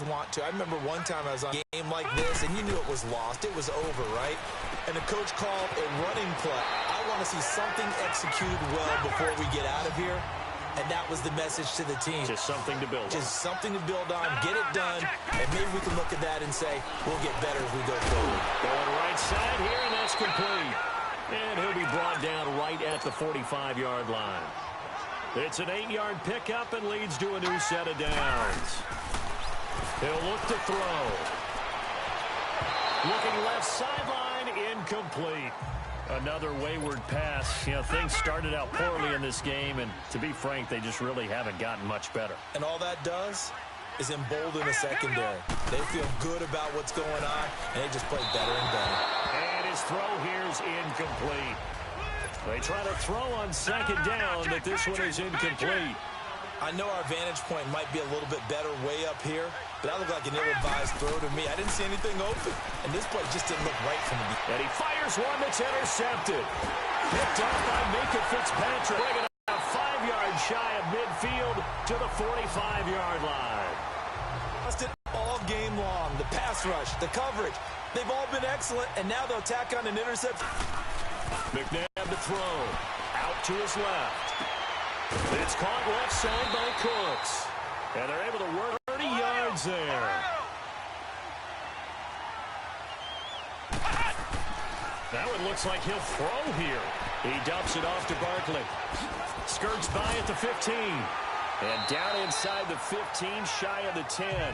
want to. I remember one time I was on a game like this, and you knew it was lost. It was over, right? And the coach called a running play. I want to see something executed well before we get out of here, and that was the message to the team. Just something to build on. Just something to build on, get it done, and maybe we can look at that and say, we'll get better as we go forward. Going right side here, and that's complete. And he'll be brought down right at the 45-yard line. It's an 8-yard pickup and leads to a new set of downs. He'll look to throw. Looking left sideline, incomplete. Another wayward pass. You know, things started out poorly in this game, and to be frank, they just really haven't gotten much better. And all that does is embolden the secondary. They feel good about what's going on, and they just play better and better. And his throw here is incomplete. They try to throw on second down, but this one is incomplete. I know our vantage point might be a little bit better way up here, but that looked like an ill-advised throw to me. I didn't see anything open, and this play just didn't look right from the beginning. And he fires one that's intercepted. Picked off by Minka Fitzpatrick. Bringing out 5 yards shy of midfield to the 45-yard line. Lost it all game long. The pass rush, the coverage, they've all been excellent, and now they'll tack on an interception. McNabb to throw. Out to his left. It's caught left side by Cooks. And they're able to work 30 yards there. Now it looks like he'll throw here. He dumps it off to Barkley. Skirts by at the 15. And down inside the 15, shy of the 10.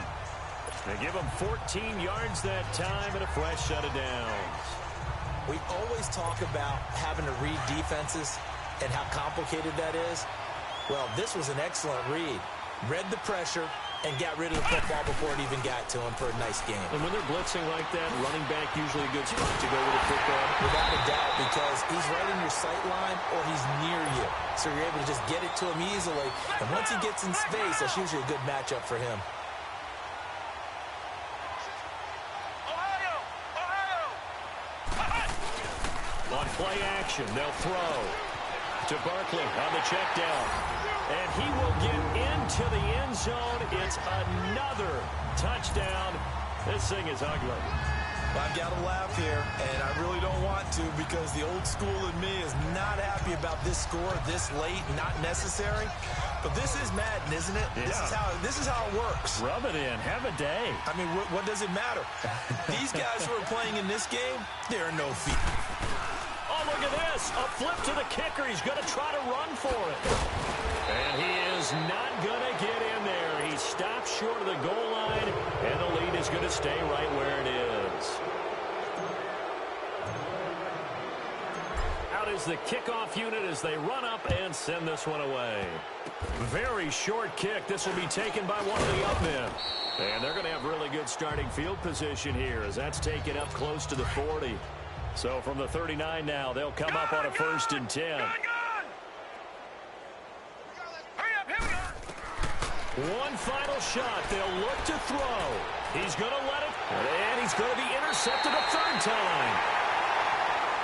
They give him 14 yards that time and a fresh set of downs. We always talk about having to read defenses and how complicated that is. Well, this was an excellent read. Read the pressure and got rid of the football before it even got to him for a nice game. And when they're blitzing like that, running back usually a good spot to go with the football. Without a doubt, because he's right in your sight line or he's near you. So you're able to just get it to him easily. And once he gets in space, that's usually a good matchup for him. On play action, they'll throw to Barkley on the check down. And he will get into the end zone. It's another touchdown. This thing is ugly. I've got to laugh here, and I really don't want to because the old school in me is not happy about this score this late, not necessary. But this is Madden, isn't it? Yeah. This is how it works. Rub it in. Have a day. I mean, what does it matter? These guys who are playing in this game, there are no feet. Oh, look at this. A flip to the kicker. He's going to try to run for it. And he is not going to get in there. He stops short of the goal line, and the lead is going to stay right where it is. Out is the kickoff unit as they run up and send this one away. Very short kick. This will be taken by one of the up men. And they're going to have really good starting field position here as that's taken up close to the 40. So from the 39 now, they'll come up on a 1st and 10. One final shot. They'll look to throw. He's going to let it. And he's going to be intercepted a 3rd time.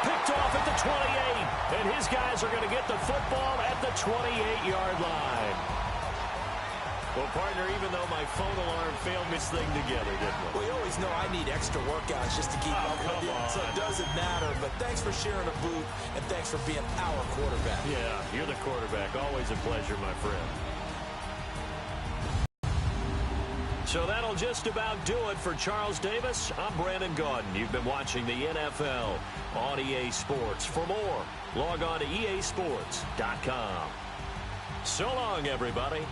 Picked off at the 28. And his guys are going to get the football at the 28-yard line. Well, partner, even though my phone alarm failed me, this thing together, didn't we? Well, you always know I need extra workouts just to keep up with you. So it doesn't matter. But thanks for sharing a boot, and thanks for being our quarterback. Yeah, you're the quarterback. Always a pleasure, my friend. So that'll just about do it for Charles Davis. I'm Brandon Gaudin. You've been watching the NFL on EA Sports. For more, log on to easports.com. So long, everybody.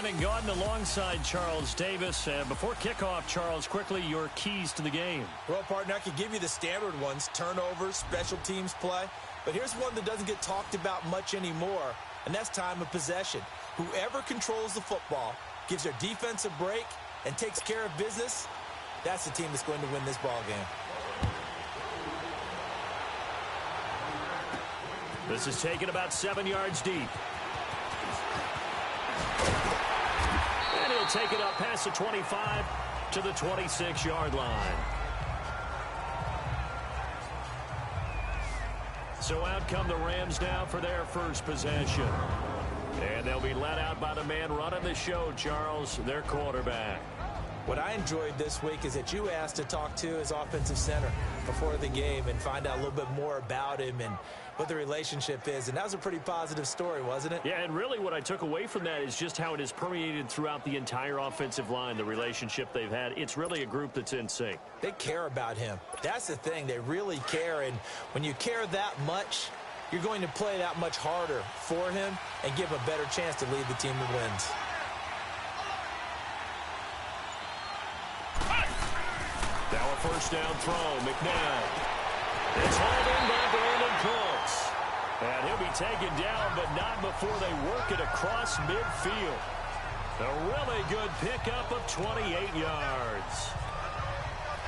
Brandon Gaudin alongside Charles Davis. Before kickoff, Charles, quickly your keys to the game. Well, partner, I could give you the standard ones, turnovers, special teams play. But here's one that doesn't get talked about much anymore, and that's time of possession. Whoever controls the football, gives their defense a break, and takes care of business, that's the team that's going to win this ball game. This is taken about 7 yards deep. And he'll take it up past the 25 to the 26-yard line. So out come the Rams now for their first possession. And they'll be let out by the man running the show, Charles, their quarterback. What I enjoyed this week is that you asked to talk to his offensive center before the game and find out a little bit more about him and what the relationship is. And that was a pretty positive story, wasn't it? Yeah, and really what I took away from that is just how it has permeated throughout the entire offensive line, the relationship they've had. It's really a group that's in sync. They care about him. That's the thing. They really care. And when you care that much, you're going to play that much harder for him and give him a better chance to lead the team that wins. Now a first down throw, McNabb. It's hauled in by Brandon Cooks. And he'll be taken down, but not before they work it across midfield. A really good pickup of 28 yards.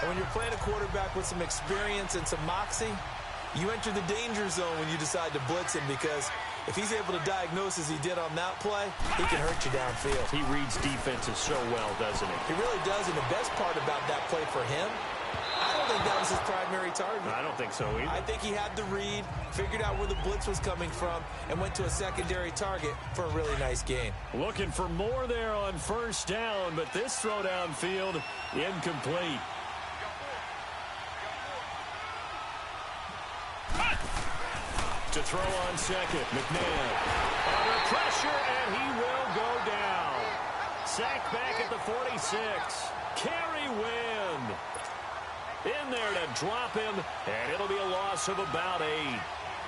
And when you're playing a quarterback with some experience and some moxie, you enter the danger zone when you decide to blitz him, because if he's able to diagnose as he did on that play, he can hurt you downfield. He reads defenses so well, doesn't he? He really does, and the best part about that play for him, I don't think that was his primary target. I don't think so either. I think he had the read, figured out where the blitz was coming from, and went to a secondary target for a really nice gain. Looking for more there on first down, but this throw downfield, incomplete. To throw on second, McNabb. Under pressure, and he will go down. Sacked back at the 46. Kerry Wynn in there to drop him, and it'll be a loss of about 8.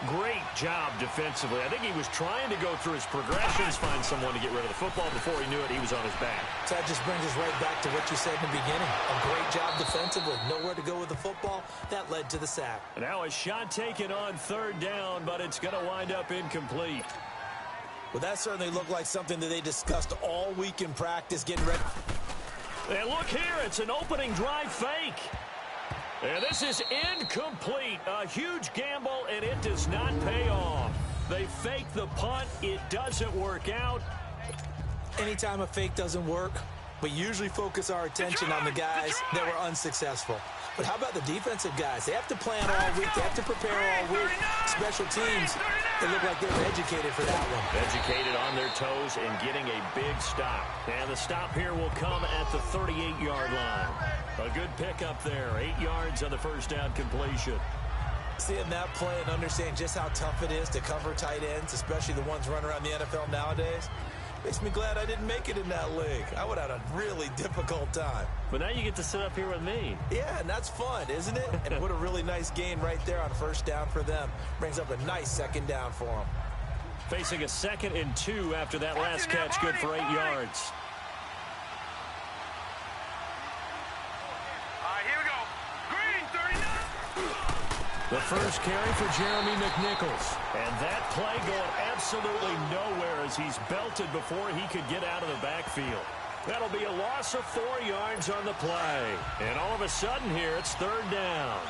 Great job defensively. I think he was trying to go through his progressions, find someone to get rid of the football. Before he knew it, he was on his back. So that just brings us right back to what you said in the beginning. A great job defensively. Nowhere to go with the football. That led to the sack. Now a shot taken on third down, but it's going to wind up incomplete. Well, that certainly looked like something that they discussed all week in practice, getting ready. And look here, it's an opening drive fake. And this is incomplete. A huge gamble, and it does not pay off. They fake the punt. It doesn't work out. Anytime a fake doesn't work, we usually focus our attention on the guys that were unsuccessful. But how about the defensive guys? They have to plan all week. They have to prepare all week. Special teams, they look like they were educated for that one. Educated on their toes and getting a big stop. And the stop here will come at the 38-yard line. A good pickup there. 8 yards on the first down completion. Seeing that play and understanding just how tough it is to cover tight ends, especially the ones running around the NFL nowadays, makes me glad I didn't make it in that league. I would have had a really difficult time. But now you get to sit up here with me. Yeah, and that's fun, isn't it? And what a really nice gain right there on first down for them. Brings up a nice second down for them. Facing a 2nd and 2 after that last catch, good for 8 yards. The first carry for Jeremy McNichols. And that play going absolutely nowhere as he's belted before he could get out of the backfield. That'll be a loss of 4 yards on the play. And all of a sudden here, it's third down.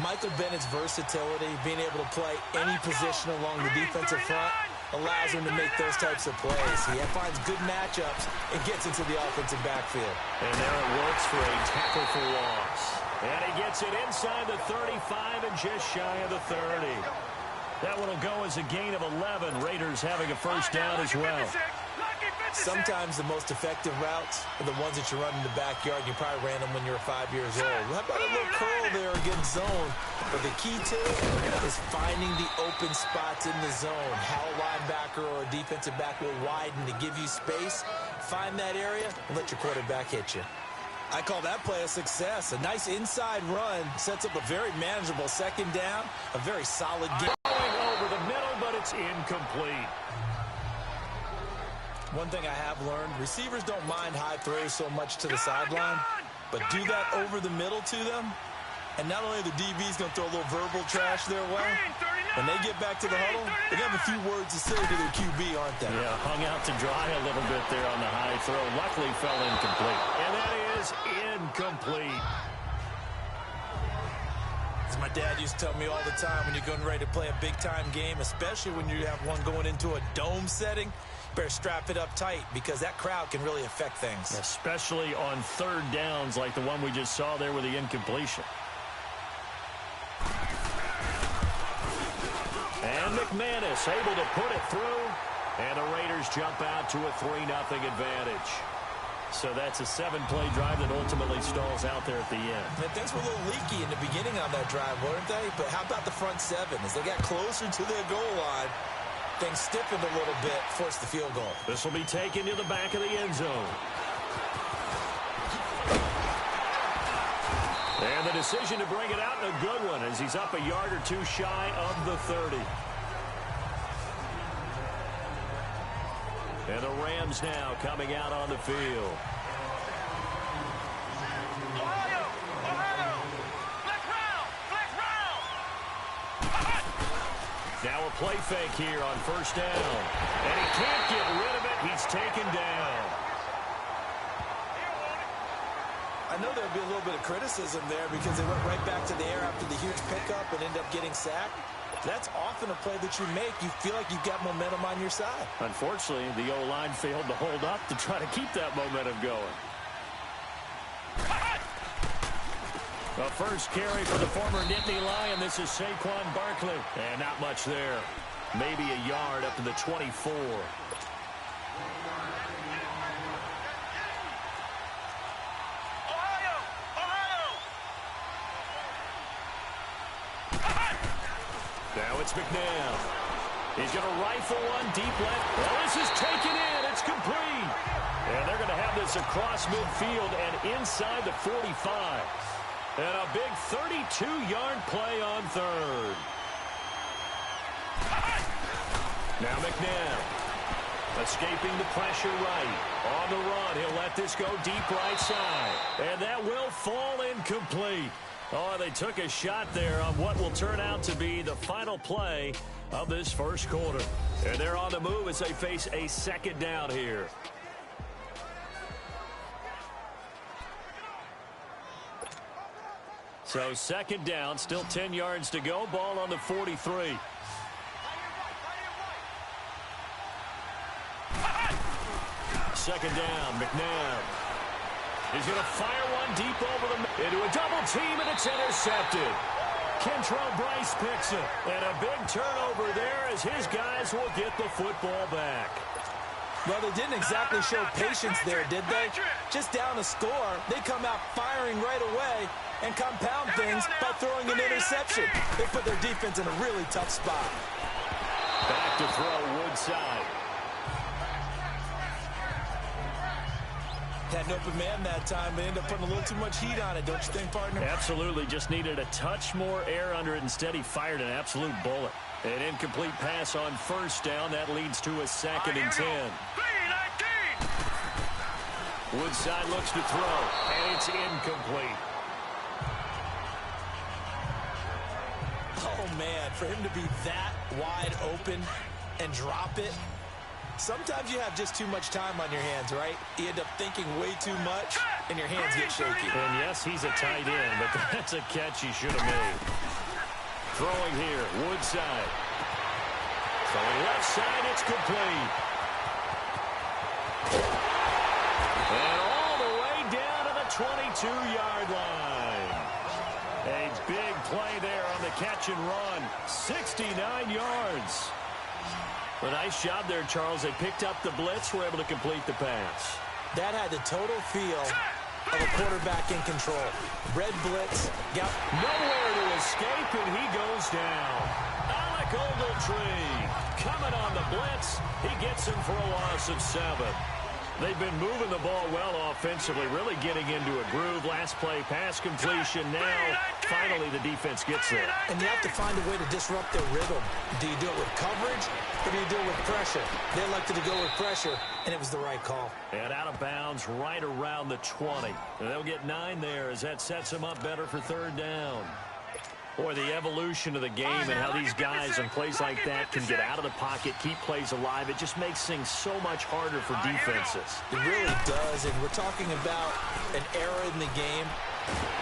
Michael Bennett's versatility, being able to play any position along the defensive front, allows him to make those types of plays. He finds good matchups and gets into the offensive backfield. And there it works for a tackle for loss. And he gets it inside the 35 and just shy of the 30. That one will go as a gain of 11. Raiders having a first down as well. Sometimes the most effective routes are the ones that you run in the backyard. You probably ran them when you were 5 years old. How about a little curl there against zone? But the key to it is finding the open spots in the zone. How a linebacker or a defensive back will widen to give you space. Find that area and let your quarterback hit you. I call that play a success. A nice inside run sets up a very manageable second down. A very solid game. Going over the middle, but it's incomplete. One thing I have learned, receivers don't mind high throws so much to the sideline, but do that over the middle to them, and not only are the DBs going to throw a little verbal trash their way, when they get back to the huddle, they're going to have a few words to say to their QB, aren't they? Yeah, hung out to dry a little bit there on the high throw. Luckily fell incomplete. And that is incomplete. As my dad used to tell me all the time, when you're getting ready to play a big-time game, especially when you have one going into a dome setting, better strap it up tight because that crowd can really affect things. Especially on third downs like the one we just saw there with the incompletion. And McManus able to put it through. And the Raiders jump out to a 3-0 advantage. So that's a 7-play drive that ultimately stalls out there at the end. And things were a little leaky in the beginning on that drive, weren't they? But how about the front seven? As they got closer to their goal line, things stiffened a little bit, forced the field goal. This will be taken to the back of the end zone. And the decision to bring it out, a good one, as he's up a yard or two shy of the 30. And the Rams now coming out on the field. Ohio! Flex round! Now a play fake here on first down. And he can't get rid of it. He's taken down. I know there'll be a little bit of criticism there because they went right back to the air after the huge pickup and ended up getting sacked. That's often a play that you make. You feel like you've got momentum on your side. Unfortunately, the O-line failed to hold up to try to keep that momentum going. The first carry for the former Nittany Lion. This is Saquon Barkley. And not much there. Maybe a yard up to the 24. Now it's McNabb. He's going to rifle one deep left. Well, this is taken in. It's complete. And they're going to have this across midfield and inside the 45. And a big 32-yard play on third. Now McNabb. Escaping the pressure right. On the run, he'll let this go deep right side. And that will fall incomplete. Oh, they took a shot there on what will turn out to be the final play of this first quarter. And they're on the move as they face a second down here. So second down, still 10 yards to go. Ball on the 43. Second down, McNabb. He's going to fire one deep over the into a double team, and it's intercepted. Kentrell Bryce picks it. And a big turnover there as his guys will get the football back. Well, they didn't exactly show patience there, did they? Just down a score, they come out firing right away and compound things by throwing an interception. They put their defense in a really tough spot. Back to throw, Woodside. Had an open man that time, but ended up putting a little too much heat on it, don't you think, partner? Absolutely. Just needed a touch more air under it. Instead, he fired an absolute bullet. An incomplete pass on first down. That leads to a second and 10. Woodside looks to throw, and it's incomplete. Oh, man, for him to be that wide open and drop it, sometimes you have just too much time on your hands, right? You end up thinking way too much, and your hands get shaky. And yes, he's a tight end, but that's a catch he should have made. Throwing here, Woodside. Throwing left side, it's complete. And all the way down to the 22-yard line. A big play there on the catch and run. 69 yards. A nice job there, Charles. They picked up the blitz, were able to complete the pass. That had the total feel of a quarterback in control. Red blitz, got nowhere to escape, and he goes down. Alec Ogletree coming on the blitz. He gets him for a loss of 7. They've been moving the ball well offensively, really getting into a groove. Last play, pass completion. Now, finally, the defense gets there. And you have to find a way to disrupt their rhythm. Do you do it with coverage, or do you do it with pressure? They elected to go with pressure, and it was the right call. And out of bounds right around the 20. And they'll get 9 there as that sets them up better for third down. Boy, the evolution of the game and how these guys on plays like that can get out of the pocket, keep plays alive, it just makes things so much harder for defenses. It really does, and we're talking about an era in the game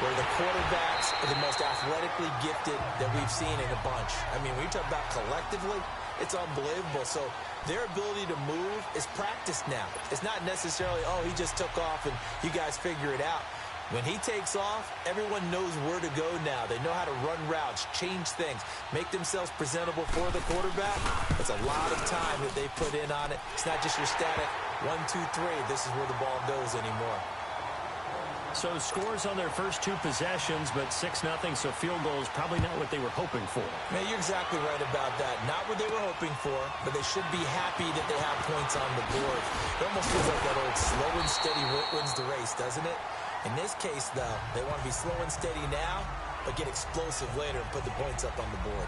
where the quarterbacks are the most athletically gifted that we've seen in a bunch. I mean, when you talk about collectively, it's unbelievable. So their ability to move is practiced now. It's not necessarily, oh, he just took off and you guys figure it out. When he takes off, everyone knows where to go now. They know how to run routes, change things, make themselves presentable for the quarterback. It's a lot of time that they put in on it. It's not just your static 1, 2, 3. This is where the ball goes anymore. So scores on their first 2 possessions, but 6-0, so field goal is probably not what they were hoping for. Man, you're exactly right about that. Not what they were hoping for, but they should be happy that they have points on the board. It almost feels like that old slow and steady wins the race, doesn't it? In this case, though, they want to be slow and steady now, but get explosive later and put the points up on the board.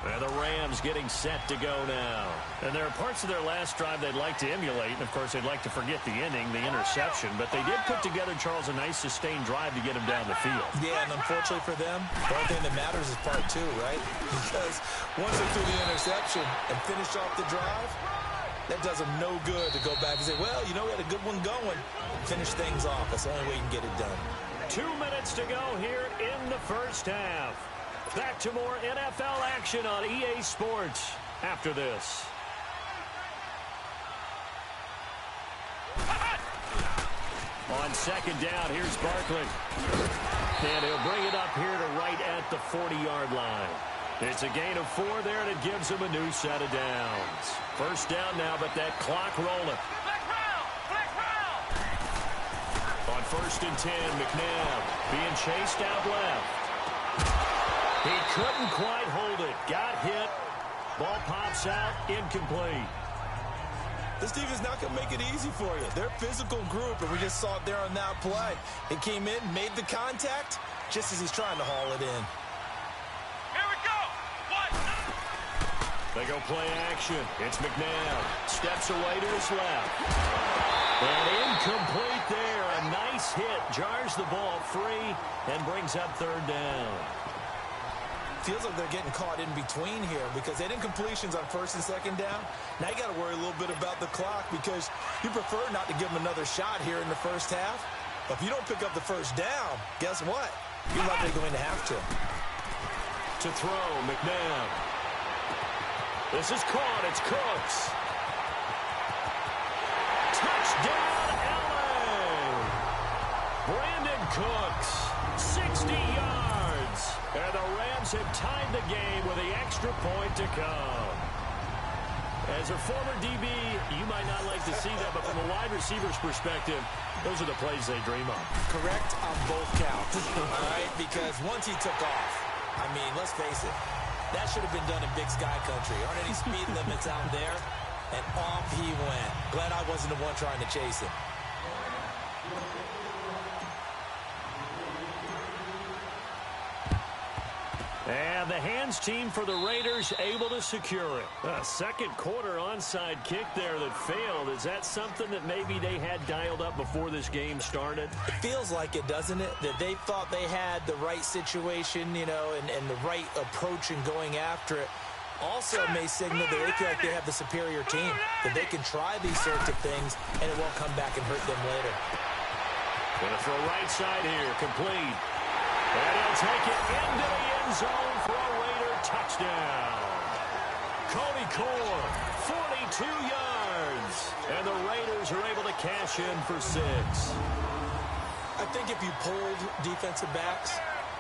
And the Rams getting set to go now. And there are parts of their last drive they'd like to emulate. And, of course, they'd like to forget the inning, the interception. But they did put together, Charles, a nice sustained drive to get him down the field. Yeah, and unfortunately for them, the only thing that matters is part 2, right? Because once they threw the interception and finished off the drive, that does them no good to go back and say, well, you know, we had a good one going. Finish things off. That's the only way you can get it done. 2 minutes to go here in the first half. Back to more NFL action on EA Sports after this. On second down, here's Barkley. And he'll bring it up here to right at the 40-yard line. It's a gain of 4 there, and it gives him a new set of downs. First down now, but that clock rolling. On first and 10, McNabb being chased out left. He couldn't quite hold it. Got hit. Ball pops out, incomplete. This defense not going to make it easy for you. They're a physical group, and we just saw it there on that play. It came in, made the contact, just as he's trying to haul it in. They go play action. It's McNabb. Steps away to his left. And incomplete there. A nice hit. Jars the ball free and brings up third down. Feels like they're getting caught in between here because they did incompletions on first and second down. Now you got to worry a little bit about the clock because you prefer not to give them another shot here in the first half. But if you don't pick up the first down, guess what? You're likely going to have to. To throw, McNabb. This is caught. It's Cooks. Touchdown, LA! Brandon Cooks, 60 yards. And the Rams have tied the game with the extra point to come. As a former DB, you might not like to see that, but from a wide receiver's perspective, those are the plays they dream of. Correct on both counts, all right? Because once he took off, I mean, let's face it, that should have been done in Big Sky Country. Aren't any speed limits out there? And off he went. Glad I wasn't the one trying to chase him. And the hands team for the Raiders able to secure it. A second quarter onside kick there that failed. Is that something that maybe they had dialed up before this game started? It feels like it, doesn't it? That they thought they had the right situation, you know, and the right approach in going after it. Also may signal that they feel like they have the superior team, that they can try these sorts of things, and it won't come back and hurt them later. Gonna throw right side here, complete. And he'll take it into the end zone for a Raider touchdown. Cody Core, 42 yards. And the Raiders are able to cash in for 6. I think if you polled defensive backs,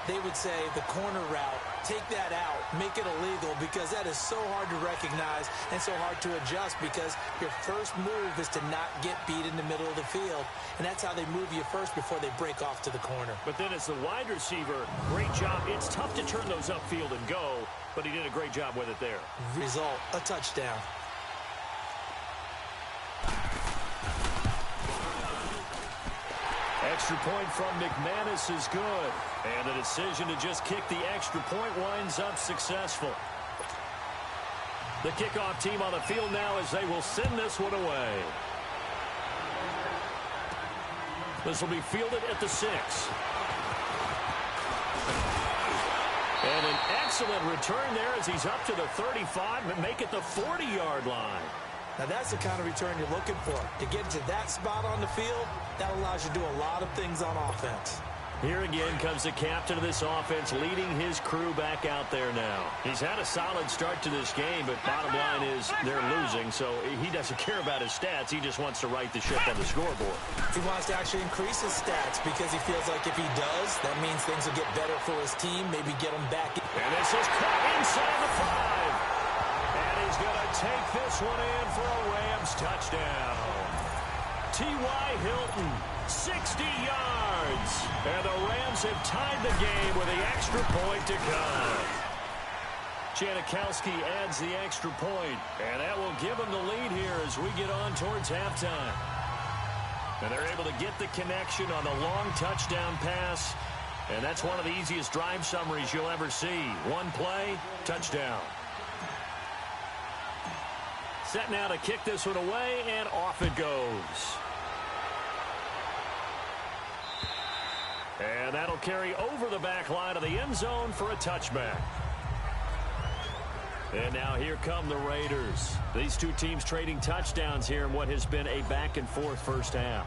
they would say the corner route, take that out, make it illegal, because that is so hard to recognize and so hard to adjust because your first move is to not get beat in the middle of the field, and that's how they move you first before they break off to the corner. But then as the wide receiver, great job. It's tough to turn those upfield and go, but he did a great job with it there. Result, a touchdown. extra point from McManus is good. And the decision to just kick the extra point winds up successful. The kickoff team on the field now as they will send this one away. This will be fielded at the 6. And an excellent return there as he's up to the 35 and make it the 40-yard line. Now, that's the kind of return you're looking for. To get to that spot on the field, that allows you to do a lot of things on offense. Here again comes the captain of this offense leading his crew back out there now. He's had a solid start to this game, but bottom line is they're losing, so he doesn't care about his stats. He just wants to right the ship on the scoreboard. He wants to actually increase his stats because he feels like if he does, that means things will get better for his team, maybe get him back. And this is caught inside the 5. And he's going to take this one in for a Rams touchdown. T.Y. Hilton, 60 yards. And the Rams have tied the game with the extra point to come. Janikowski adds the extra point, and that will give them the lead here as we get on towards halftime. And they're able to get the connection on the long touchdown pass, and that's one of the easiest drive summaries you'll ever see. One play, touchdown. Set now to kick this one away, and off it goes. And that'll carry over the back line of the end zone for a touchback. And now here come the Raiders. These two teams trading touchdowns here in what has been a back-and-forth first half.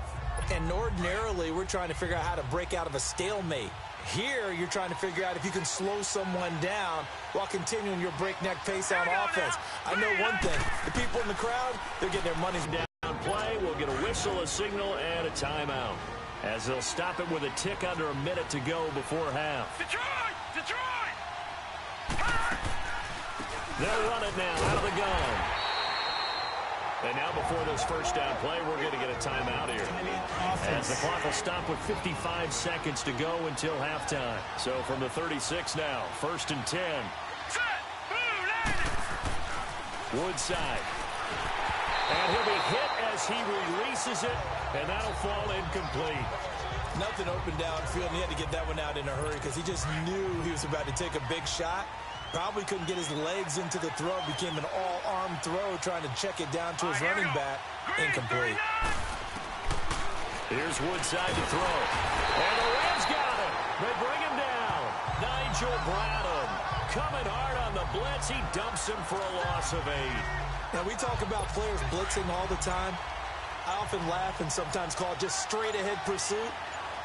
And ordinarily, we're trying to figure out how to break out of a stalemate. Here, you're trying to figure out if you can slow someone down while continuing your breakneck pace on offense. I know one thing. The people in the crowd, they're getting their money's down play. We'll get a whistle, a signal, and a timeout, as they'll stop it with a tick under a minute to go before half. Detroit! Detroit! They'll run it now out of the gun. And now before this first down play, we're going to get a timeout here, as the clock will stop with 55 seconds to go until halftime. So from the 36 now, 1st and 10. Set! Move! Landed! Woodside. And he'll be hit as he releases it, and that'll fall incomplete. Nothing open downfield, and he had to get that one out in a hurry because he just knew he was about to take a big shot. Probably couldn't get his legs into the throw. Became an all-arm throw trying to check it down to his running back. Incomplete. Here's Woodside to throw. And the Rams got him. They bring him down. Nigel Bradham coming hard on the blitz. He dumps him for a loss of 8. Now, we talk about players blitzing all the time. I often laugh and sometimes call it just straight-ahead pursuit.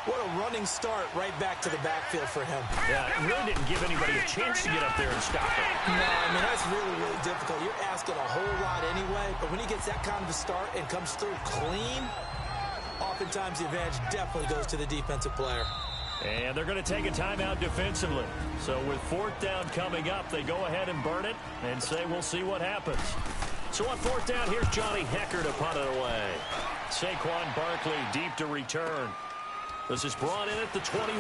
What a running start right back to the backfield for him. Yeah, it really didn't give anybody a chance to get up there and stop it. No, I mean, that's really, really difficult. You're asking a whole lot anyway, but when he gets that kind of a start and comes through clean, oftentimes the advantage definitely goes to the defensive player. And they're going to take a timeout defensively. So with 4th down coming up, they go ahead and burn it and say we'll see what happens. So on 4th down, here's Johnny Hecker to punt it away. Saquon Barkley deep to return. This is brought in at the 21.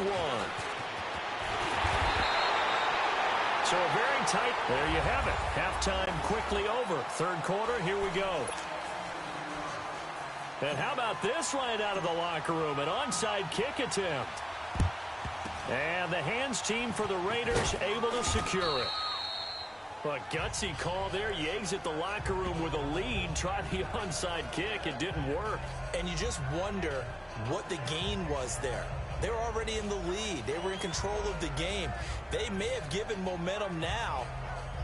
So a very tight, there you have it. Halftime quickly over. 3rd quarter, here we go. And how about this right out of the locker room? An onside kick attempt. And the hands team for the Raiders able to secure it. A gutsy call there. You exit the locker room with a lead. Tried the onside kick. It didn't work. And you just wonder what the gain was there. They were already in the lead. They were in control of the game. They may have given momentum now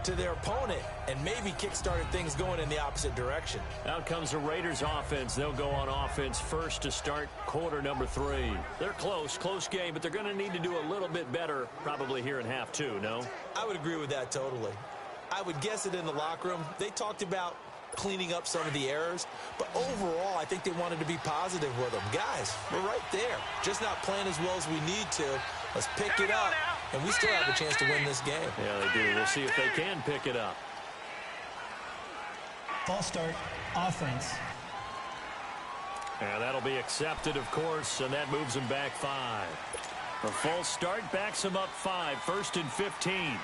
to their opponent and maybe kick-started things going in the opposite direction. Out comes the Raiders offense. They'll go on offense first to start quarter number 3. They're close game, but they're going to need to do a little bit better probably here in half 2, no? I would agree with that totally. I would guess it in the locker room. They talked about cleaning up some of the errors, but overall, I think they wanted to be positive with them. Guys, we're right there. Just not playing as well as we need to. Let's pick it up, and we still have a chance to win this game. Yeah, they do. We'll see if they can pick it up. False start, offense. And that'll be accepted, of course, and that moves them back 5. A false start backs them up 5, 1st and 15.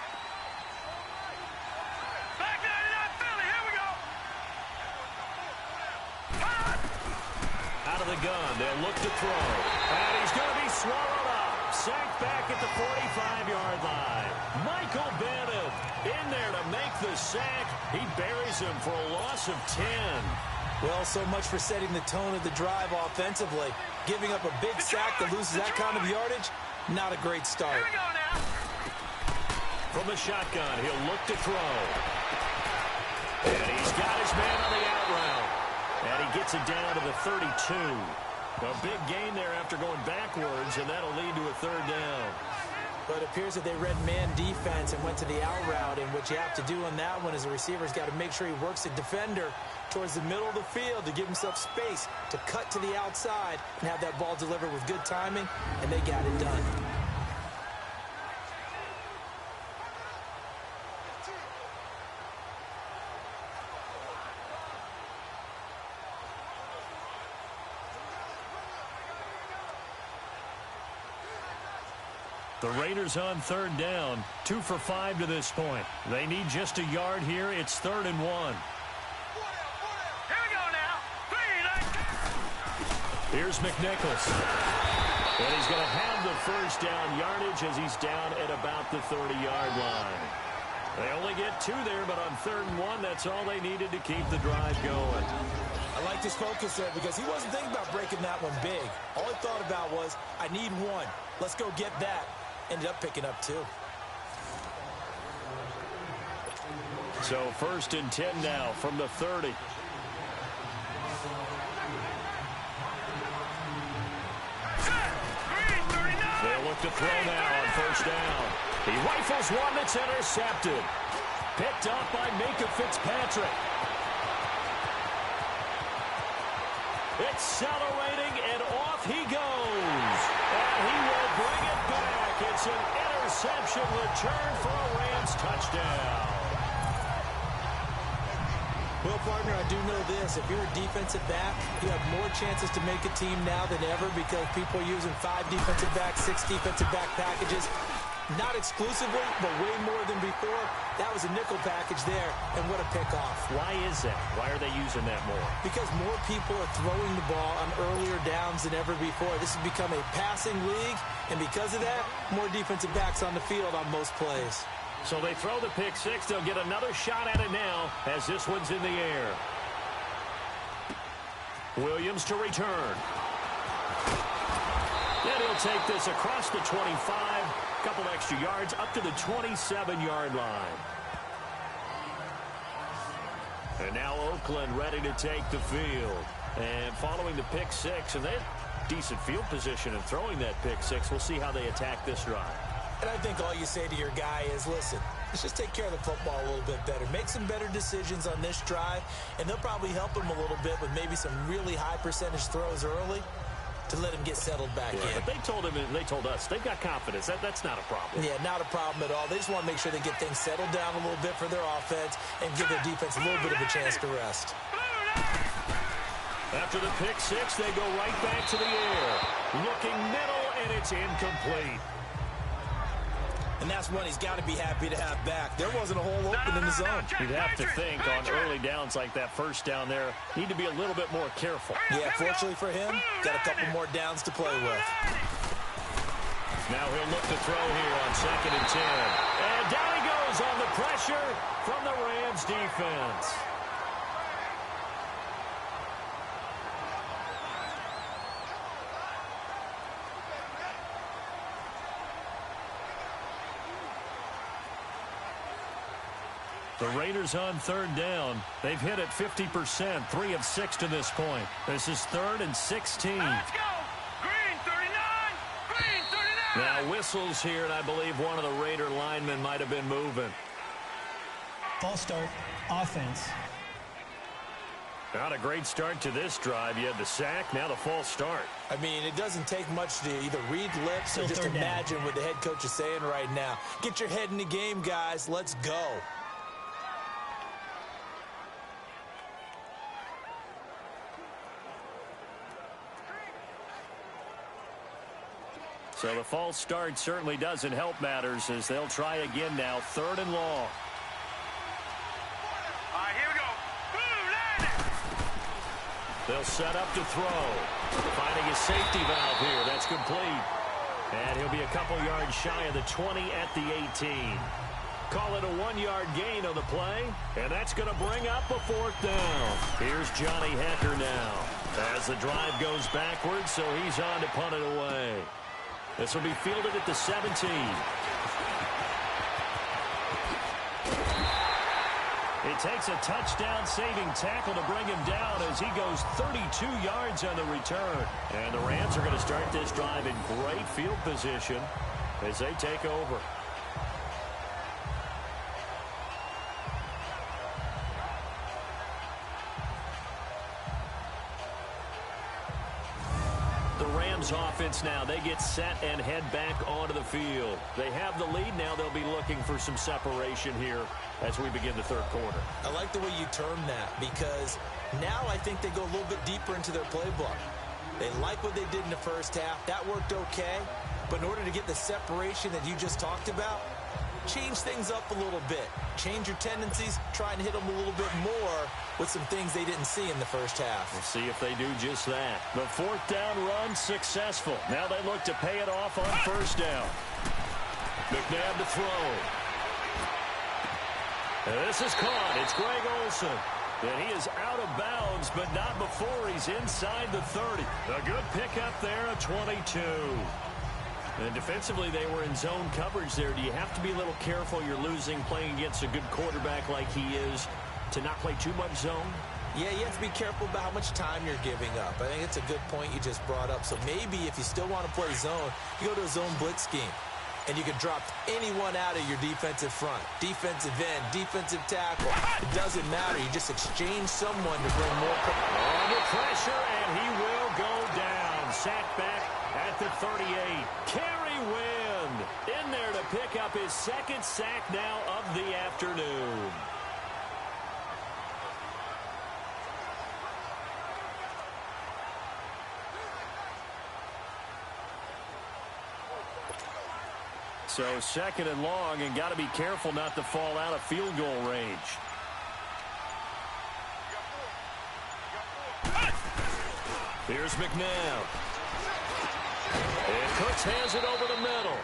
Out of the gun. They'll look to throw. And he's going to be swallowed up. Sacked back at the 45-yard line. Michael Bennett in there to make the sack. He buries him for a loss of 10. Well, so much for setting the tone of the drive offensively. Giving up a big sack that loses that kind of yardage, not a great start. Here we go now. From the shotgun, he'll look to throw. And he's got his man on the out route. And he gets it down to the 32. A big gain there after going backwards, and that'll lead to a third down. But it appears that they read man defense and went to the out route, and what you have to do on that one is the receiver's got to make sure he works the defender towards the middle of the field to give himself space to cut to the outside and have that ball delivered with good timing, and they got it done. The Raiders on third down, 2 for 5 to this point. They need just a yard here. It's 3rd and 1. Here we go now. 3, 9. Here's McNichols. And he's going to have the first down yardage as he's down at about the 30-yard line. They only get 2 there, but on 3rd and 1, that's all they needed to keep the drive going. I like his focus there because he wasn't thinking about breaking that one big. All he thought about was, I need 1. Let's go get that. Ended up picking up 2. So 1st and 10 now from the 30. Green 39. They'll look to throw now on 1st down. He rifles one that's intercepted. Picked up by Minka Fitzpatrick. Accelerating, and off he goes. And he will bring it back. It's an interception return for a Rams touchdown. Well, partner, I do know this. If you're a defensive back, you have more chances to make a team now than ever because people are using 5 defensive backs, 6 defensive back packages. Not exclusively, but way more than before. That was a nickel package there, and what a pickoff. Why is that? Why are they using that more? Because more people are throwing the ball on earlier downs than ever before. This has become a passing league, and because of that, more defensive backs on the field on most plays. So they throw the pick 6. They'll get another shot at it now as this one's in the air. Williams to return. And he'll take this across the 25. Couple extra yards up to the 27-yard line. And now Oakland ready to take the field. And following the pick 6, and they had decent field position in throwing that pick 6. We'll see how they attack this drive. And I think all you say to your guy is, listen, let's just take care of the football a little bit better. Make some better decisions on this drive, and they'll probably help him a little bit with maybe some really high percentage throws early to let him get settled back in. But they told him, and they told us, they've got confidence. That's not a problem. Yeah, not a problem at all. They just want to make sure they get things settled down a little bit for their offense and give their defense a little bit of a chance to rest. After the pick 6, they go right back to the air. Looking middle, and it's incomplete. And that's one he's got to be happy to have back. There wasn't a hole open in the zone. You'd have to think on early downs like that, first down there, need to be a little bit more careful. Yeah, fortunately for him, got a couple more downs to play with. Now he'll look to throw here on 2nd and 10. And down he goes on the pressure from the Rams defense. The Raiders on 3rd down. They've hit it 50%, 3 of 6 to this point. This is 3rd and 16. Let's go. Green 39. Green 39. Now whistles here, and I believe one of the Raider linemen might have been moving. False start, offense. Not a great start to this drive. You had the sack, now the false start. I mean, it doesn't take much to either read lips or just imagine what the head coach is saying right now. Get your head in the game, guys. Let's go. So the false start certainly doesn't help matters as they'll try again now, 3rd and long. All right, here we go. Boom, land it. They'll set up to throw. Finding his safety valve here. That's complete. And he'll be a couple yards shy of the 20 at the 18. Call it a 1-yard gain on the play, and that's going to bring up a 4th down. Here's Johnny Hecker now as the drive goes backwards, so he's on to punt it away. This will be fielded at the 17. It takes a touchdown-saving tackle to bring him down as he goes 32 yards on the return. And the Rams are going to start this drive in great field position as they take over. The Rams offense now, they get set and head back onto the field. They have the lead. Now they'll be looking for some separation here as we begin the 3rd quarter. I like the way you term that because now I think they go a little bit deeper into their playbook. They like what they did in the first half. That worked okay. But in order to get the separation that you just talked about, change things up a little bit. Change your tendencies. Try and hit them a little bit more with some things they didn't see in the first half. We'll see if they do just that. The 4th down run successful. Now they look to pay it off on 1st down. McNabb to throw. This is caught. It's Greg Olsen. And he is out of bounds, but not before he's inside the 30. A good pickup there, a 22. And defensively, they were in zone coverage there. Do you have to be a little careful? You're losing playing against a good quarterback like he is to not play too much zone? Yeah, you have to be careful about how much time you're giving up. I think it's a good point you just brought up. So maybe if you still want to play zone, you go to a zone blitz scheme. And you can drop anyone out of your defensive front. Defensive end, defensive tackle. It doesn't matter. You just exchange someone to bring more under pressure, and he will go down. Sacked back at the 38. Kerry Wind in there to pick up his 2nd sack now of the afternoon. So 2nd and long, and got to be careful not to fall out of field goal range. Here's McNabb. And Cooks hands it over the middle.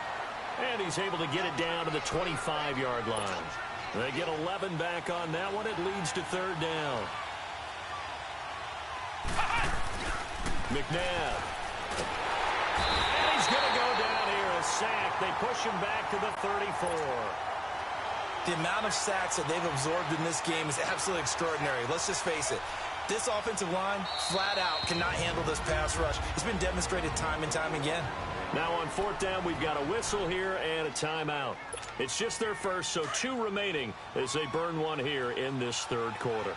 And he's able to get it down to the 25-yard line. They get 11 back on that one. It leads to 3rd down. McNabb. And he's going to go down here, a sack. They push him back to the 34. The amount of sacks that they've absorbed in this game is absolutely extraordinary. Let's just face it. This offensive line, flat out, cannot handle this pass rush. It's been demonstrated time and time again. Now on 4th down, we've got a whistle here and a timeout. It's just their first, so 2 remaining as they burn one here in this 3rd quarter.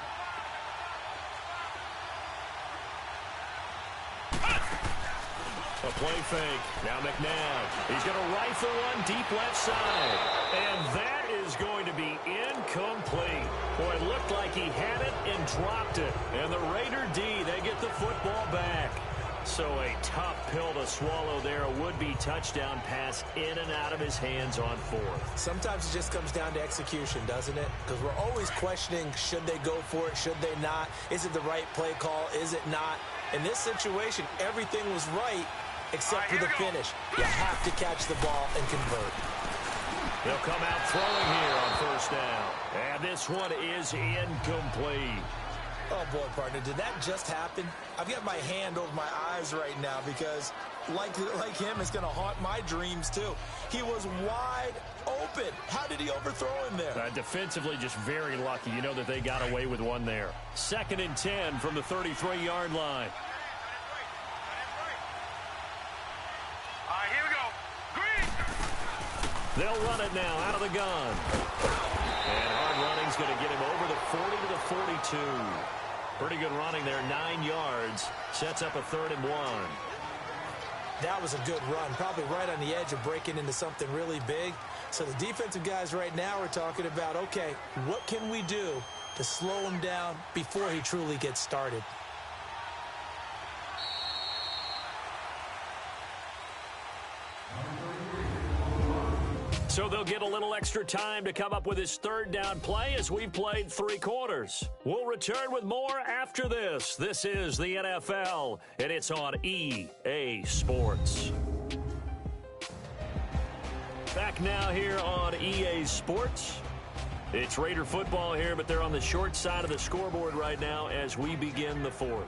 A play fake. Now McNabb. He's going to rifle one deep left side. And that is going to be incomplete. Boy, it looked like he had it and dropped it. And the Raider D, they get the football back. So a tough pill to swallow there. A would-be touchdown pass in and out of his hands on 4th. Sometimes it just comes down to execution, doesn't it? Because we're always questioning, should they go for it, should they not? Is it the right play call, is it not? In this situation, everything was right except for the finish. You have to catch the ball and convert. They'll come out throwing here on 1st down. And this one is incomplete. Oh, boy, partner, did that just happen? I've got my hand over my eyes right now because, like him, it's going to haunt my dreams, too. He was wide open. How did he overthrow him there? Defensively, just very lucky. You know that they got away with one there. 2nd and 10 from the 33-yard line. Here we go. Green. They'll run it now out of the gun. And hard running's going to get him over the 40 to the 42. Pretty good running there, 9 yards. Sets up a 3rd and 1. That was a good run, probably right on the edge of breaking into something really big. So the defensive guys right now are talking about, okay, what can we do to slow him down before he truly gets started? So they'll get a little extra time to come up with his third down play as we've played 3 quarters. We'll return with more after this. This is the NFL, and it's on EA Sports. Back now here on EA Sports. It's Raider football here, but they're on the short side of the scoreboard right now as we begin the 4th.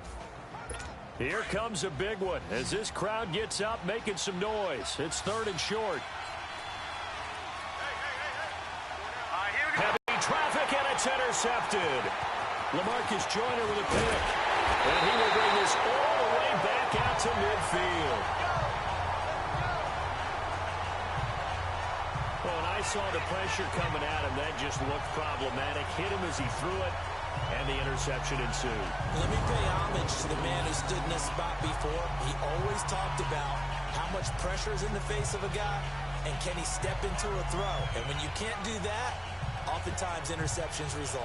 Here comes a big one as this crowd gets up making some noise. It's 3rd and short. Heavy traffic, and it's intercepted. LaMarcus Joyner with a pick. And he will bring this all the way back out to midfield. Well, when I saw the pressure coming at him, that just looked problematic. Hit him as he threw it, and the interception ensued. Let me pay homage to the man who stood in this spot before. He always talked about how much pressure is in the face of a guy, and can he step into a throw. And when you can't do that, oftentimes interceptions result.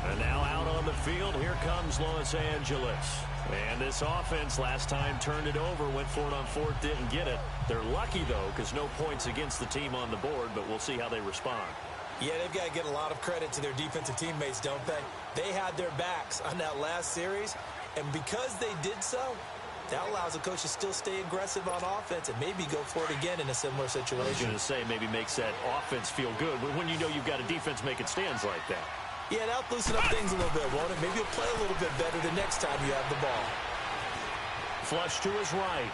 And now out on the field, here comes Los Angeles. And this offense last time turned it over, went for it on 4th, didn't get it. They're lucky, though, because no points against the team on the board, but we'll see how they respond. Yeah, they've got to get a lot of credit to their defensive teammates, don't they? They had their backs on that last series, and because they did so, that allows the coach to still stay aggressive on offense and maybe go for it again in a similar situation. I was going to say maybe makes that offense feel good, but when you know you've got a defense making stands like that. Yeah, that'll loosen up things a little bit, won't it? Maybe you'll play a little bit better the next time you have the ball. Flush to his right.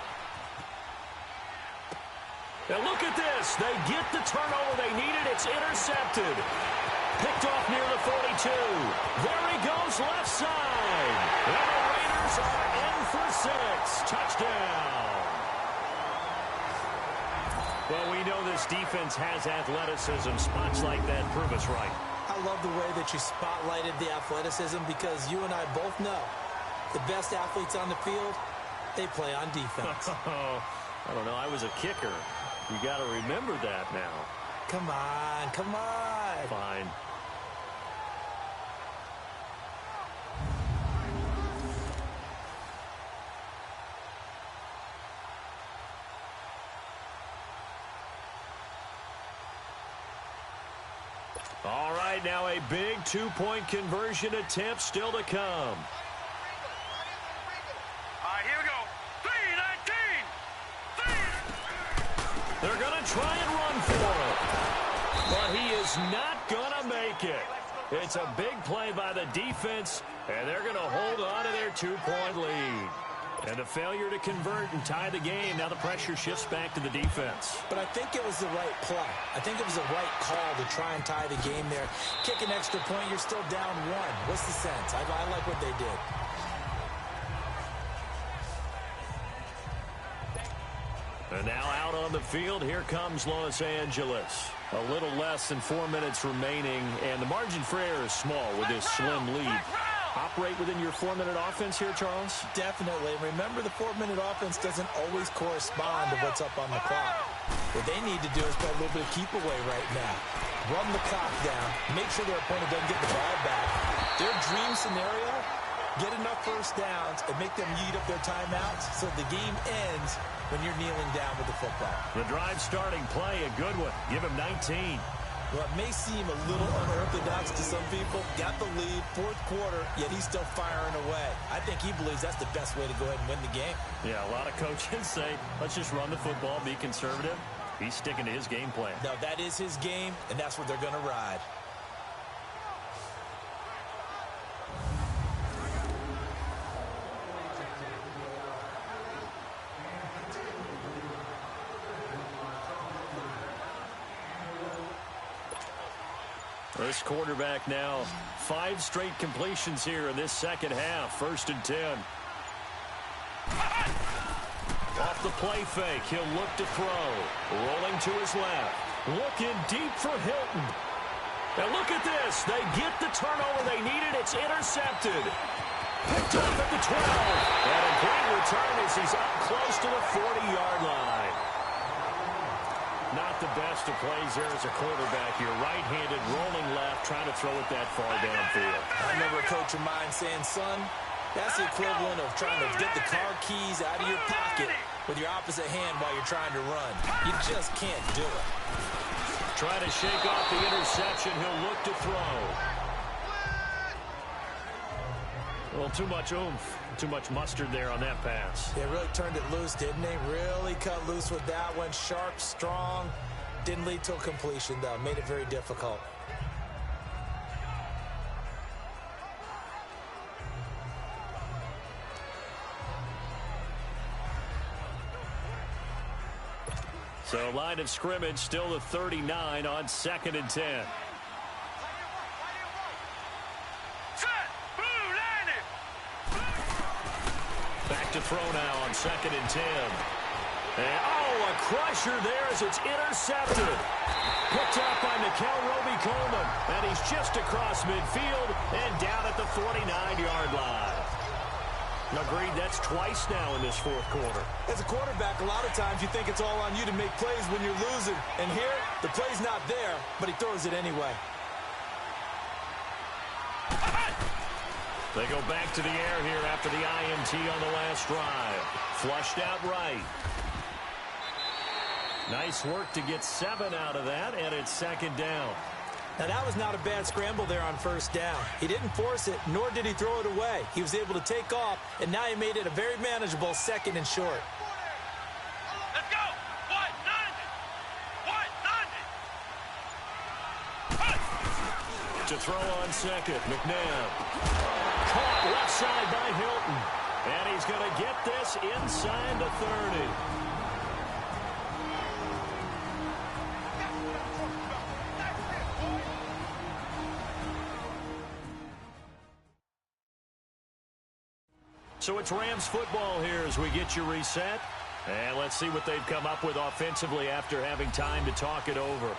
Now look at this. They get the turnover they needed. It's intercepted. Picked off near the 42. There he goes, left side. And the Raiders are in for 6. Touchdown. Well, we know this defense has athleticism. Spots like that prove us right. I love the way that you spotlighted the athleticism because you and I both know the best athletes on the field, they play on defense. I don't know. I was a kicker. You got to remember that now. Come on. Come on. Fine. All right, now a big 2-point conversion attempt still to come. All right, here we go. 3-19. They're going to try and run for it. But he is not going to make it. It's a big play by the defense, and they're going to hold on to their 2-point lead. And a failure to convert and tie the game. Now the pressure shifts back to the defense. But I think it was the right play. I think it was the right call to try and tie the game there. Kick an extra point, you're still down 1. What's the sense? I like what they did. And now out on the field, here comes Los Angeles. A little less than 4 minutes remaining, and the margin for error is small with this slim lead. Operate within your 4-minute offense here, Charles? Definitely. Remember, the 4-minute offense doesn't always correspond to what's up on the clock. What they need to do is play a little bit of keep away right now. Run the clock down. Make sure their opponent doesn't get the ball back. Their dream scenario, get enough first downs and make them eat up their timeouts so the game ends when you're kneeling down with the football. The drive starting play, a good one. Give him 19. Well, it may seem a little unorthodox to some people. Got the lead, 4th quarter, yet he's still firing away. I think he believes that's the best way to go ahead and win the game. Yeah, a lot of coaches say, let's just run the football, be conservative. He's sticking to his game plan. No, that is his game, and that's what they're going to ride. This quarterback now, 5 straight completions here in this second half. 1st and 10. Off the play fake, he'll look to throw. Rolling to his left. Looking deep for Hilton. And look at this. They get the turnover they needed. It's intercepted. Picked off at the 12. And a great return as he's up close to the 40-yard line. Not the best of plays there as a quarterback. You're right-handed, rolling left, trying to throw it that far downfield. I remember a coach of mine saying, son, That's the equivalent of trying to get the car keys out of your pocket with your opposite hand while you're trying to run. You just can't do it. Trying to shake off the interception. He'll look to throw. Well, too much oomph, too much mustard there on that pass. They really turned it loose, didn't they? Really cut loose with that one. Sharp, strong. Didn't lead to a completion, though. Made it very difficult. So line of scrimmage still the 39 on 2nd and 10. Back to throw now on 2nd and 10. And, oh, a crusher there as it's intercepted. Picked up by Nickel Roby-Coleman. And he's just across midfield and down at the 49-yard line. Agreed, that's twice now in this fourth quarter. As a quarterback, a lot of times you think it's all on you to make plays when you're losing. And here, the play's not there, but he throws it anyway. They go back to the air here after the INT on the last drive. Flushed out right. Nice work to get 7 out of that, and it's 2nd down. Now, that was not a bad scramble there on 1st down. He didn't force it, nor did he throw it away. He was able to take off, and now he made it a very manageable 2nd and short. Let's go! What? To throw on 2nd, McNabb. Caught left side by Hilton. And he's going to get this inside the 30. So it's Rams football here as we get you reset. And let's see what they've come up with offensively after having time to talk it over.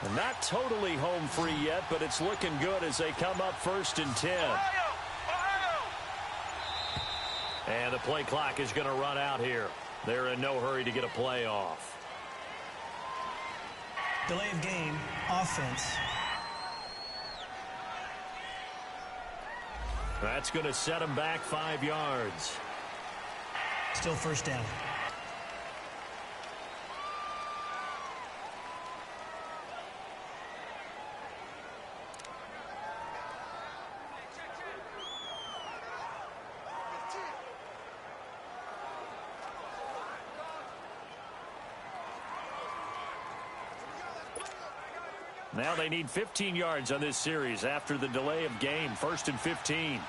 And not totally home free yet, but it's looking good as they come up 1st and 10. And the play clock is going to run out here. They're in no hurry to get a play off. Delay of game, offense. That's going to set them back 5 yards. Still 1st down. Now they need 15 yards on this series after the delay of game. 1st and 15.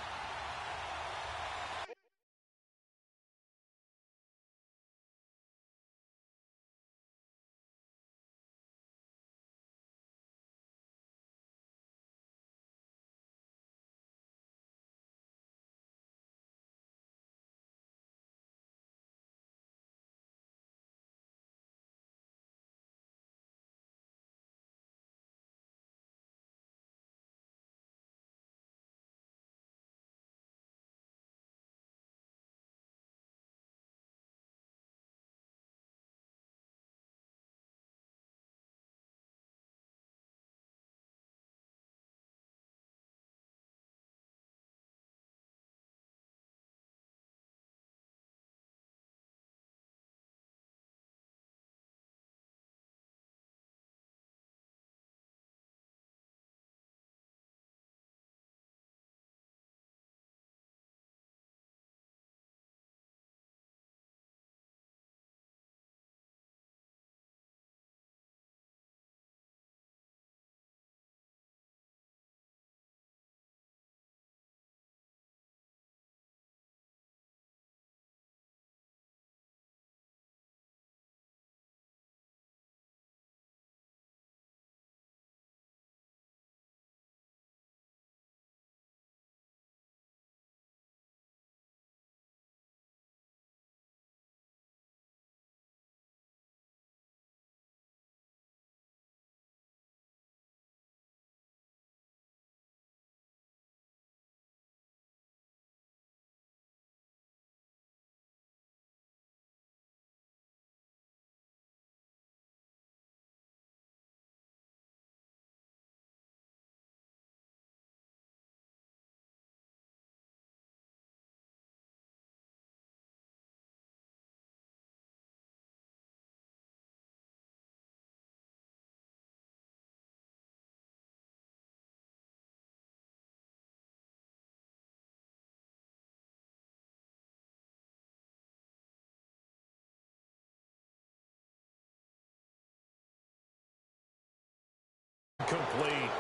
incomplete.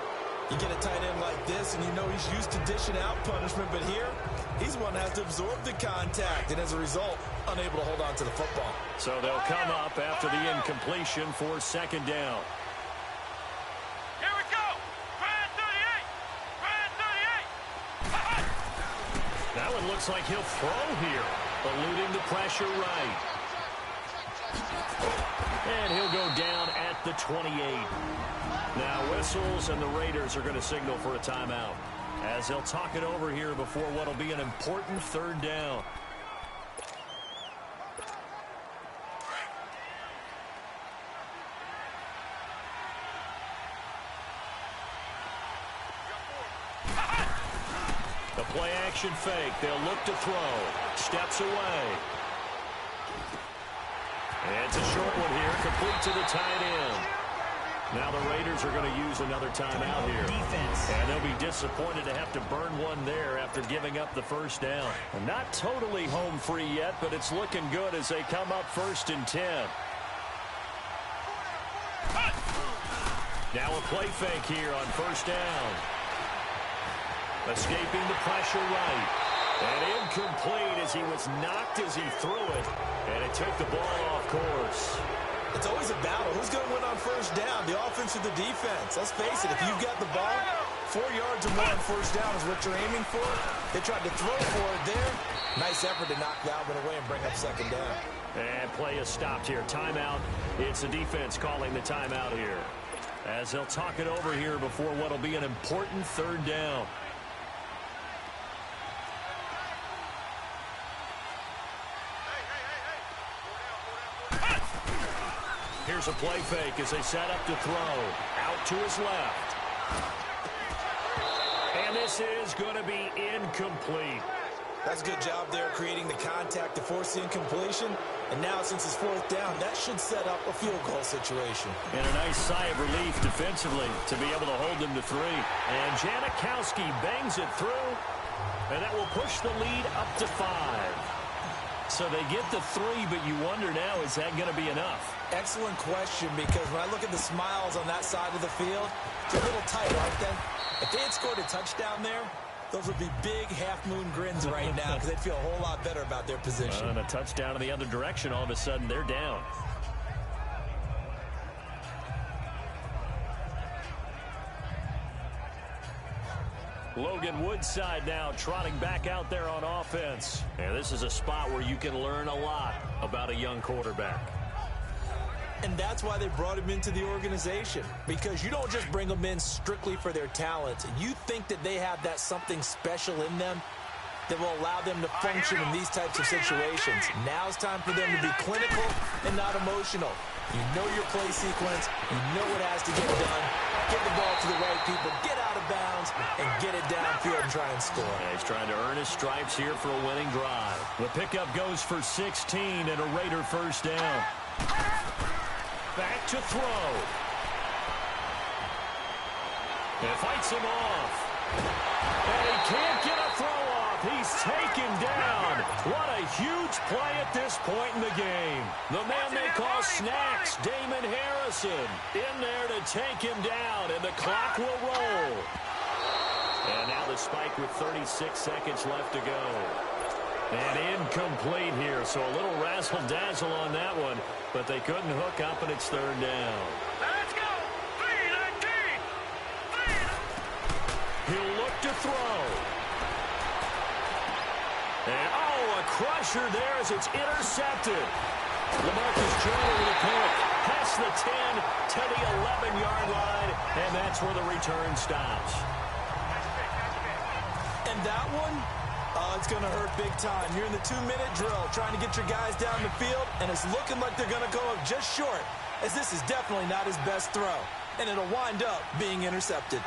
You get a tight end like this, and you know he's used to dishing out punishment, but here, he's one that has to absorb the contact, and as a result, unable to hold on to the football. So they'll come up after the incompletion for second down. Here we go. Brand 38. Brand 38. That one looks like he'll throw here, eluding the pressure right. And he'll go down at the 28. Now whistles, and the Raiders are going to signal for a timeout as they'll talk it over here before what will be an important third down. The play action fake. They'll look to throw. Steps away. And it's a short one here, complete to the tight end. Now the Raiders are going to use another timeout here. Defense. And they'll be disappointed to have to burn one there after giving up the first down. Not totally home free yet, but it's looking good as they come up 1st and 10. Now a play fake here on 1st down. Escaping the pressure right. And incomplete as he was knocked as he threw it. And it took the ball off course. It's always a battle. Who's going to win on 1st down, the offense or the defense? Let's face it, if you've got the ball, 4 yards or more on 1st down is what you're aiming for. They tried to throw for it there. Nice effort to knock that one away and bring up 2nd down. And play is stopped here. Timeout. It's the defense calling the timeout here, as they'll talk it over here before what will be an important 3rd down. Here's a play fake as they set up to throw. Out to his left. And this is going to be incomplete. That's a good job there creating the contact to force the incompletion. And now since it's 4th down, that should set up a field goal situation. And a nice sigh of relief defensively to be able to hold them to 3. And Janikowski bangs it through. And that will push the lead up to 5. So they get the 3, but you wonder now, is that going to be enough? Excellent question, because when I look at the smiles on that side of the field, it's a little tight, aren't they? If they had scored a touchdown there, those would be big half-moon grins right now because they'd feel a whole lot better about their position. And a touchdown in the other direction, all of a sudden they're down. Logan Woodside now trotting back out there on offense. And this is a spot where you can learn a lot about a young quarterback. And that's why they brought him into the organization, because you don't just bring them in strictly for their talent. You think that they have that something special in them that will allow them to function in these types of situations. Now it's time for them to be clinical and not emotional. You know your play sequence. You know what has to get done. Get the ball to the right people, get out of bounds, and get it downfield and try and score. Yeah, he's trying to earn his stripes here for a winning drive. The pickup goes for 16 and a Raider 1st down. Back to throw. And fights him off. And he can't get a throw off. He's taken down. What a huge play at this point in the game. The man they call Snacks, Damon Harrison, in there to take him down, and the clock will roll. And now the spike with 36 seconds left to go. And incomplete here, so a little razzle-dazzle on that one, but they couldn't hook up, and it's 3rd down. Let's go. 3-19. He'll look to throw. And, oh, a crusher there as it's intercepted. LaMarcus Joyner with a pick. Past the 10 to the 11-yard line, and that's where the return stops. And that one, it's going to hurt big time. You're in the 2-minute drill trying to get your guys down the field, and it's looking like they're going to go up just short, as this is definitely not his best throw. And it'll wind up being intercepted.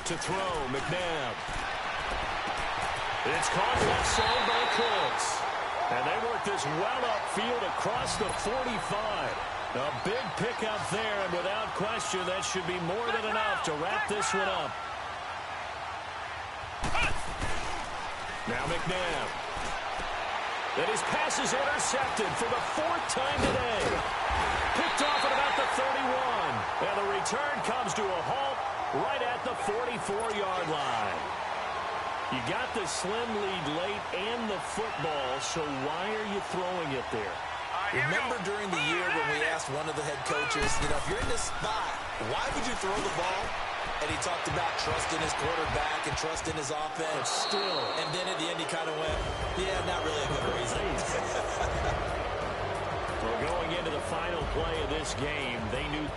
To throw, McNabb. It's caught left side by Cooks. And they work this well upfield across the 45. A big pickup there, and without question, that should be more than enough to wrap this one up. Now McNabb. And his pass is intercepted for the 4th time today. Picked off at about the 31. And the return comes to a halt right at the 44-yard line. You got the slim lead late and the football, so why are you throwing it there? Remember during the year when we asked one of the head coaches, if you're in this spot, why would you throw the ball? And he talked about trusting his quarterback and trusting his offense. But still. And then at the end he kind of went, yeah, not really a good reason. Well, going into the final play of this game, they knew...